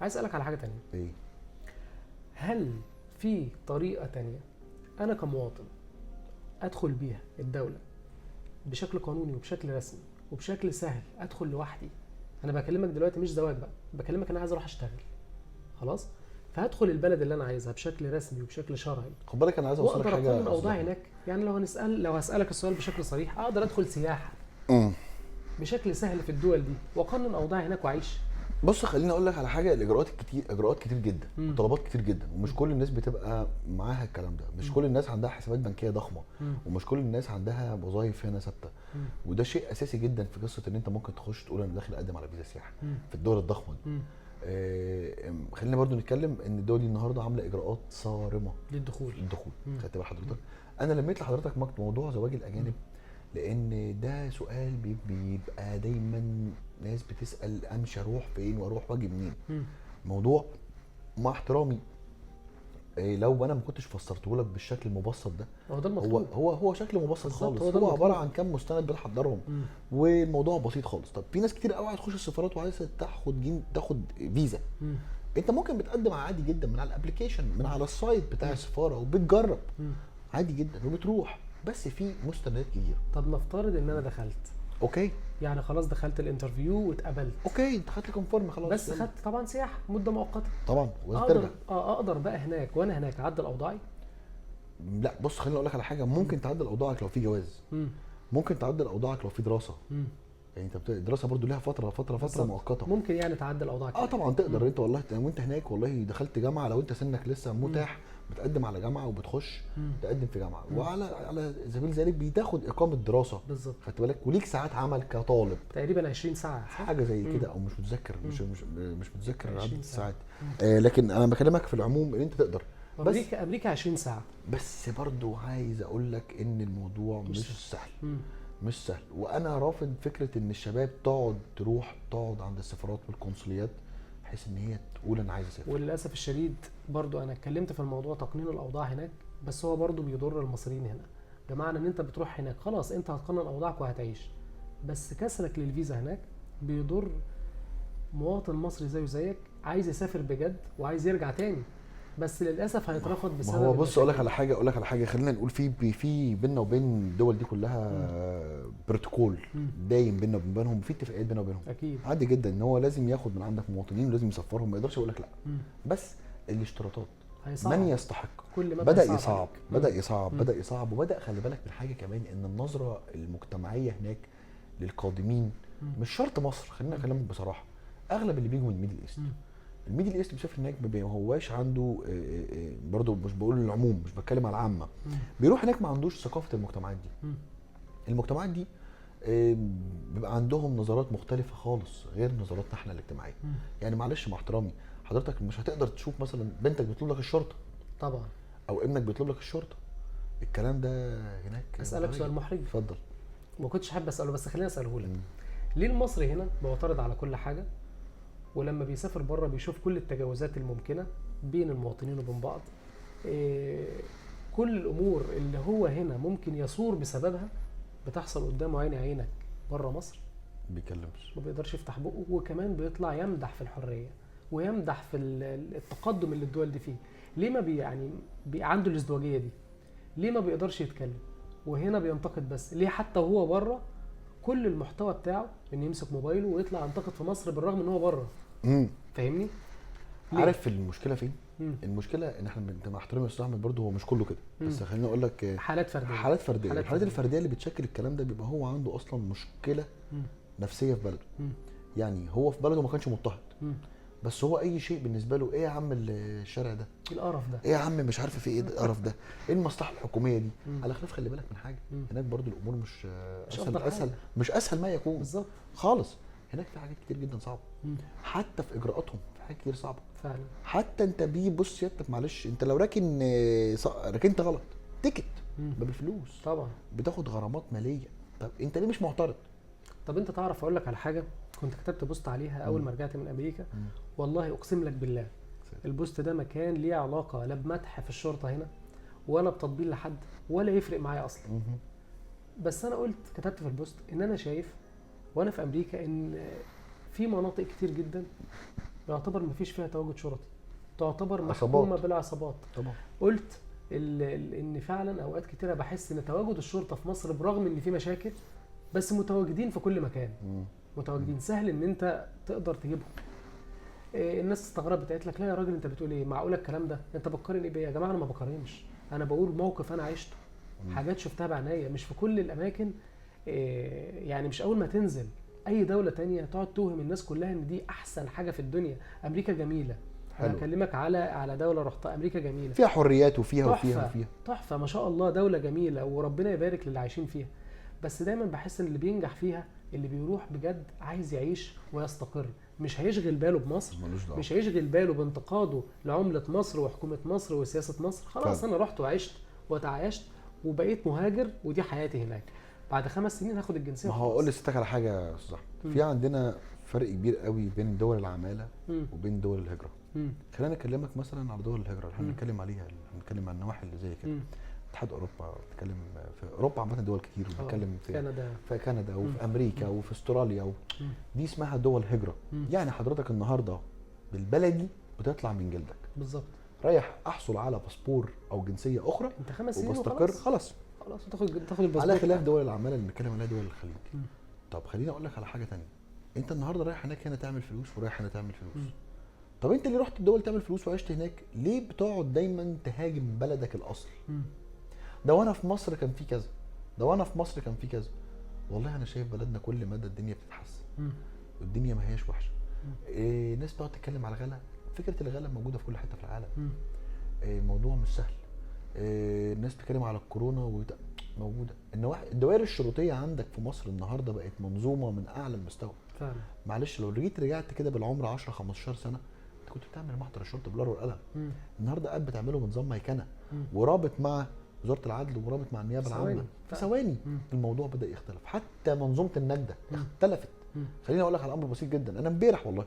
عايز اسالك على حاجه تانية. ايه؟ هل في طريقه تانية انا كمواطن ادخل بيها الدوله بشكل قانوني وبشكل رسمي وبشكل سهل، ادخل لوحدي؟ انا بكلمك دلوقتي مش زواج بقى، بكلمك انا عايز اروح اشتغل خلاص، فهدخل البلد اللي انا عايزها بشكل رسمي وبشكل شرعي، خد بالك انا عايز اوصل لك واقدر حاجه اقنن اوضاعي أصلاً. هناك. يعني لو هسالك السؤال بشكل صريح، اقدر ادخل سياحه امم بشكل سهل في الدول دي واقنن اوضاعي هناك واعيش. بص خليني اقول لك على حاجه. الاجراءات كتير، اجراءات كتير جدا، مم. وطلبات كتير جدا، ومش كل الناس بتبقى معاها الكلام ده. مش كل الناس عندها حسابات بنكيه ضخمه، ومش كل الناس عندها وظايف هنا ثابته. وده شيء اساسي جدا في قصه ان انت ممكن تخش تقول انا داخل اقدم على فيزا سياحه في الدول الضخمه دي. خلينا برضو نتكلم ان الدول دي النهارده عامله اجراءات صارمه للدخول. خدت بال حضرتك؟ انا لميت لحضرتك موضوع زواج الاجانب لان ده سؤال بيبقى دايما ناس بتسال امشي اروح فين واروح واجي منين. موضوع مع احترامي لو انا ما كنتش فسرته لك بالشكل المبسط ده، هو ده هو المطلوب. هو شكل مبسط خالص. هو ده هو عباره المطلوب. عن كام مستند بتحضرهم والموضوع بسيط خالص. طب في ناس كتير قوي عايزه تخش السفارات وعايزه تاخد فيزا. انت ممكن بتقدم عادي جدا من على الابلكيشن، من على السايت بتاع السفاره، وبتجرب عادي جدا وبتروح. بس في مستندات كتير. طب نفترض ان انا دخلت، اوكي يعني خلاص دخلت الانترفيو واتقبلت، اوكي انت خدت كونفيرم خلاص، بس خدت طبعا سياحه مده مؤقته، طبعا وترجع. اقدر بقى هناك وانا هناك اعدل اوضاعي؟ لا بص خليني اقول لك على حاجه. ممكن تعدل اوضاعك لو في جواز، ممكن تعدل اوضاعك لو في دراسه. يعني انت الدراسه برضو ليها فتره مؤقته. ممكن يعني تعدل اوضاعك. طبعا تقدر. انت والله وانت هناك والله دخلت جامعه، لو انت سنك لسه متاح بتقدم على جامعه وبتخش تقدم في جامعه، وعلى سبيل ذلك بتاخد اقامه دراسه. بالظبط. خدت بالك؟ وليك ساعات عمل كطالب تقريبا 20 ساعه حاجه زي كده، او مش متذكر مش متذكر عدد الساعات. لكن انا بكلمك في العموم ان انت تقدر. بس امريكا 20 ساعه. بس برضو عايز اقول لك ان الموضوع مش سهل. مش سهل. وانا رافض فكره ان الشباب تقعد عند السفارات والقنصليات بحيث ان هي تقول انا عايز اسافر. وللاسف الشديد برضو انا اتكلمت في الموضوع تقنين الاوضاع هناك، بس هو برضو بيضر المصريين هنا. بمعنى ان انت بتروح هناك خلاص انت هتقنن اوضاعك وهتعيش، بس كسرك للفيزا هناك بيضر مواطن مصري زيه زيك عايز يسافر بجد وعايز يرجع تاني، بس للاسف هيترفض بسبب. ما هو بص اقول لك على حاجه خلينا نقول في بيننا وبين الدول دي كلها بروتوكول دايم بيننا وبينهم، في اتفاقيات بيننا وبينهم اكيد عادي جدا ان هو لازم ياخد من عندك مواطنين ولازم يسفرهم، ما يقدرش يقول لك لا. بس الاشتراطات من يستحق كل ما بدأ يصعب وبدأ خلي بالك من حاجه كمان، ان النظره المجتمعيه هناك للقادمين مش شرط مصر. خلينا اكلمك بصراحه، اغلب اللي بيجوا من الميدل ايست، الميدل ايست بيسافر هناك ما هواش عنده برضو، مش بقول العموم، مش بتكلم على العامه، بيروح هناك ما عندوش ثقافه المجتمعات دي. المجتمعات دي بيبقى عندهم نظرات مختلفه خالص غير نظراتنا احنا الاجتماعيه. يعني معلش مع احترامي حضرتك مش هتقدر تشوف مثلا بنتك بتطلب لك الشرطه طبعا، او ابنك بيطلب لك الشرطه. الكلام ده هناك. اسالك سؤال محرج اتفضل. ما كنتش حابب اساله بس خليني اساله لك. ليه المصري هنا معترض على كل حاجه، ولما بيسافر بره بيشوف كل التجاوزات الممكنه بين المواطنين وبين بعض؟ كل الامور اللي هو هنا ممكن يثور بسببها بتحصل قدامه عيني عينك بره مصر. بيكلمش، ما بيقدرش يفتح بقه، وكمان بيطلع يمدح في الحريه ويمدح في التقدم اللي الدول دي فيه. ليه ما عنده الازدواجيه دي؟ ليه ما بيقدرش يتكلم وهنا بينتقد؟ بس ليه حتى وهو بره كل المحتوى بتاعه ان يمسك موبايله ويطلع ينتقد في مصر بالرغم ان هو بره؟ فاهمني؟ عارف المشكله فين؟ المشكله ان احنا مع احترامي يا استاذ احمد برضه هو مش كله كده، بس خليني اقول لك حالات فرديه. الحالات الفرديه اللي بتشكل الكلام ده بيبقى هو عنده اصلا مشكله نفسيه في بلده. يعني هو في بلده ما كانش مضطهد، بس هو اي شيء بالنسبه له ايه يا عم الشارع ده، القرف ده، ايه يا عم مش عارف في ايه القرف ده، ايه المصلحه الحكوميه دي. على خلاف خلي بالك من حاجه، هناك برضو الامور مش اسهل ما يكون بالظبط خالص. هناك في حاجات كتير جدا صعبه، حتى في اجراءاتهم في حاجات كتير صعبه فعلا. حتى انت بص سيادتك معلش، انت لو ركنت غلط تيكت بالفلوس طبعا بتاخد غرامات ماليه. طب انت ليه مش معترض؟ طب انت تعرف اقول لك على حاجه كنت كتبت بوست عليها اول ما رجعت من امريكا، والله اقسم لك بالله البوست ده ما كان ليه علاقه لا بمدح في الشرطه هنا ولا بتطبيل لحد ولا يفرق معايا اصلا. بس انا كتبت في البوست ان انا شايف وانا في امريكا ان في مناطق كتير جدا يعتبر ما فيش فيها تواجد شرطي، تعتبر عصابات. محكومه بالعصابات. طبعا. قلت ان فعلا اوقات كتيره بحس ان تواجد الشرطه في مصر برغم ان في مشاكل، بس متواجدين في كل مكان، متواجدين، سهل ان انت تقدر تجيبهم. الناس استغربت، قالت لك لا يا راجل انت بتقول ايه، معقوله الكلام ده، انت بتقارن ايه بيا؟ يا جماعه انا ما بقارنش، انا بقول موقف انا عشته، حاجات شفتها بعناية، مش في كل الاماكن. يعني مش اول ما تنزل اي دوله تانية تقعد توهم الناس كلها ان دي احسن حاجه في الدنيا. امريكا جميله، انا حلو. اكلمك على دوله رحتها، امريكا جميله، فيها حريات وفيها تحفه وفيها. تحفه ما شاء الله، دوله جميله وربنا يبارك للي عايشين فيها. بس دايما بحس ان اللي بينجح فيها اللي بيروح بجد عايز يعيش ويستقر، مش هيشغل باله بمصر، ملوش دعوه. مش هيشغل باله بانتقاده لعمله مصر وحكومه مصر وسياسه مصر. خلاص فعلا. انا رحت وعشت وتعايشت وبقيت مهاجر، ودي حياتي هناك. بعد 5 سنين هاخد الجنسيه ما هو وخلاص. اقول لستك على حاجه يا استاذ احمد، في عندنا فرق كبير قوي بين دول العماله مم. وبين دول الهجره. مم. خلينا اكلمك مثلا على دول الهجره اللي احنا مم. بنتكلم عليها، اللي بنتكلم عن النواحي اللي زي كده. مم. اتحاد اوروبا، بنتكلم في اوروبا عامه دول كتير، وبنتكلم كندا. في كندا وفي مم. امريكا وفي استراليا مم. دي اسمها دول هجره. مم. يعني حضرتك النهارده بالبلدي بتطلع من جلدك، بالظبط، رايح احصل على باسبور او جنسيه اخرى انت 5 سنين وبستقر وخلاص، خلاص. خلاص تاخد الباسبور. على خلاف دول العماله اللي بنتكلم عليها دول الخليج. مم. طب خليني اقول لك على حاجه تانية، انت النهارده رايح هناك هنا تعمل فلوس ورايح هنا تعمل فلوس. مم. طب انت اللي رحت الدول تعمل فلوس وعشت هناك، ليه بتقعد دايما تهاجم بلدك الاصل؟ مم. ده وانا في مصر كان في كذا، ده وانا في مصر كان في كذا. والله انا شايف بلدنا كل مدى الدنيا بتتحسن، مم. والدنيا ما هياش وحشه. ناس بتقعد تتكلم على الغلا، فكره الغلا موجوده في كل حته في العالم. مم. الموضوع مش سهل. الناس بتتكلم على الكورونا موجوده. الدوائر الشرطيه عندك في مصر النهارده بقت منظومه من اعلى المستوى. فعلا. معلش لو رجعت كده بالعمر 10 15 سنه، انت كنت بتعمل محضر الشرطه بالورقه والقلم. مم. النهارده قاعد بتعمله بنظام ميكنه، مم. ورابط مع وزاره العدل ورابط مع النيابه ثواني. العامه في ثواني. مم. الموضوع بدا يختلف، حتى منظومه النجده مم. اختلفت. مم. خليني اقول لك على امر بسيط جدا. انا امبارح والله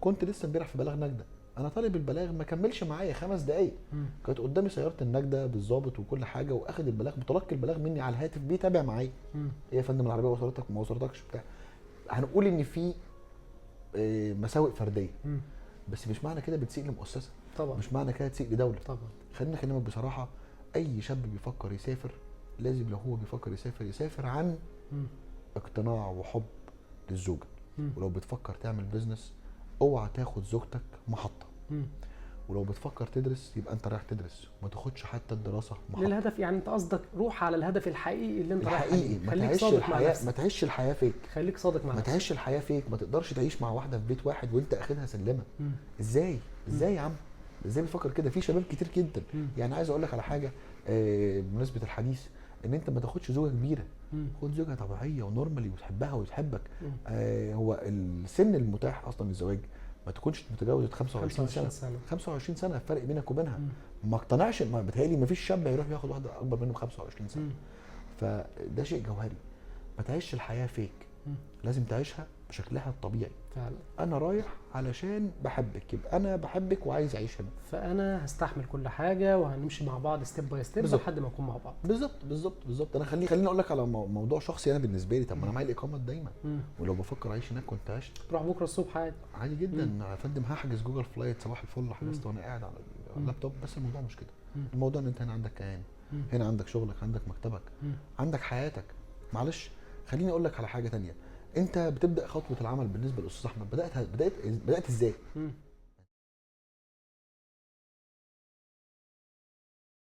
كنت لسه امبارح في بلاغ نجده، انا طالب البلاغ ما كملش معايا 5 دقائق، مم. كانت قدامي سياره النجده بالظابط وكل حاجه، واخد البلاغ متلقي البلاغ مني على الهاتف بيتابع معايا. مم. ايه يا فندم العربيه وصلتك ما وصلتكش بتاع. هنقول ان في مساوئ فرديه، مم. بس مش معنى كده بتسيء لمؤسسه، طبعا. مش معنى كده تسيء لدوله. طبعا. خلينا اكلمك بصراحه، اي شاب بيفكر يسافر لازم لو هو بيفكر يسافر عن مم. اقتناع وحب للزوجه. مم. ولو بتفكر تعمل بيزنس اوعى تاخد زوجتك محطه. مم. ولو بتفكر تدرس يبقى انت رايح تدرس، ما تاخدش حتى الدراسه محطه. للهدف، يعني انت قصدك روح على الهدف الحقيقي اللي انت رايح الحقيقي، عليه. ما خليك تعيش صادق مع الحياه، نفسك، ما تعيش الحياه فيك، خليك صادق مع ما نفسك. تعيش الحياه فيك. ما تقدرش تعيش مع واحده في بيت واحد وانت اخدها سلمه. مم. ازاي يا عم؟ ازاي بتفكر كده؟ في شباب كتير جدا. مم. يعني عايز اقول لك على حاجه بمناسبه الحديث، ان انت ما تاخدش زوجه كبيره، مم. خد زوجه طبيعيه ونورمالي وتحبها وتحبك. مم. هو السن المتاح اصلا للزواج ما تكونش متجاوز 25 سنه. 25 سنه الفرق بينك وبينها. ما اقتنعش، ما بتهيألي ما فيش شاب هيروح ياخد واحده اكبر منه ب 25 سنه. مم. فده شيء جوهري. ما تعيش الحياه فيك، مم. لازم تعيشها بشكلها الطبيعي. فعلا. انا رايح علشان بحبك، يبقى انا بحبك وعايز اعيش هنا. فانا هستحمل كل حاجه وهنمشي مع بعض ستيب باي ستيب بالظبط. لحد ما نكون مع بعض. بالظبط. انا خليني اقول لك على موضوع شخصي انا بالنسبه لي. طب ما انا معايا الاقامه دايما، مم. ولو بفكر اعيش هناك كنت عشت تروح بكره الصبح عادي. عادي جدا. يا فندم هحجز جوجل فلايت صباح الفل، حجزت وانا قاعد على اللابتوب. بس الموضوع مش كده. مم. الموضوع ان انت هنا عندك كيان، مم. هنا عندك شغلك، عندك مكتبك، مم. عندك حياتك. معلش خليني اقول لك على حاجه تانية. انت بتبدا خطوه العمل بالنسبه للاستاذ احمد، بدات ازاي؟ مم.